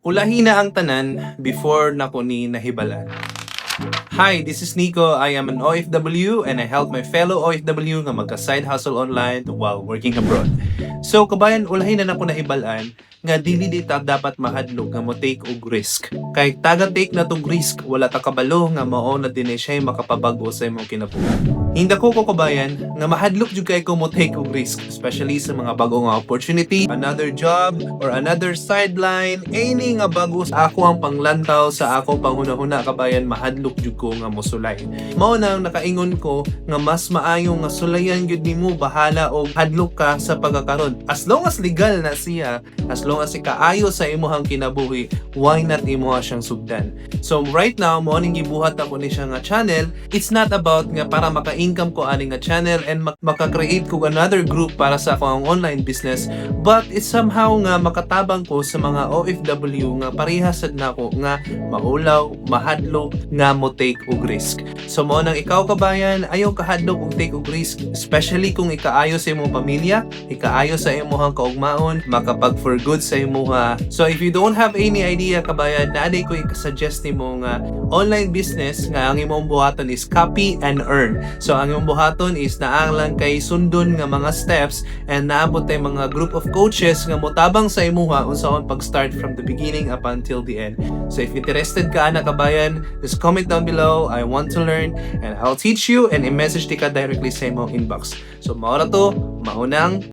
Ulahi na ang tanan before nako ni nahibalan. Hi, this is Nico. I am an OFW and I help my fellow OFW nga magka-side hustle online while working abroad. So, kabayan, ulahi na nako nahibalan nga dili di ta dapat mahadlok nga mo take og risk. Kay taga-take na tog risk, wala ta kabalo nga mao na dinay siya makapabag-o sa imong kinabuhi. Hinda ko kabayan nga mahadlok jud kay ko mo take og risk, especially sa mga bago nga opportunity, another job or another sideline, any nga bago sa ako ang panglantaw sa ako panghuna-huna kabayan, mahadlok jud ko nga mosulay. Mao nang nakaingon ko nga mas maayo nga sulayan gyud nimo bahala og hadlok ka sa pagkakaron. As long as legal na siya, as long as kaayo sa imuhang kinabuhi, why not imuha siyang sugdan? So right now, mo ning gibuhat ako ni siya nga channel. It's not about nga para maka-income ko ani nga channel and maka-create ko another group para sa akong online business, but it's somehow nga makatabang ko sa mga OFW nga parehas sad nako nga maulaw, mahadlok nga mo take og risk. So mo nang ikaw kabayan, ayaw kahadlok og take og risk, especially kung ikaayo sa imong pamilya, ikaayo sa imong kaugmaon, makapag for good sa imuha. So if you don't have any idea kabayan, naaday ko i-suggest nimo nga online business nga ang imong buhaton is copy and earn. So ang imong buhaton is naa lang kay sundon nga mga steps and naabot tay mga group of coaches nga motabang sa imuha unsaon pag-start from the beginning up until the end. So if interested ka na kabayan, just comment down below. I want to learn and I'll teach you and i-message di ka directly sa imong inbox. So mao ra to, maunang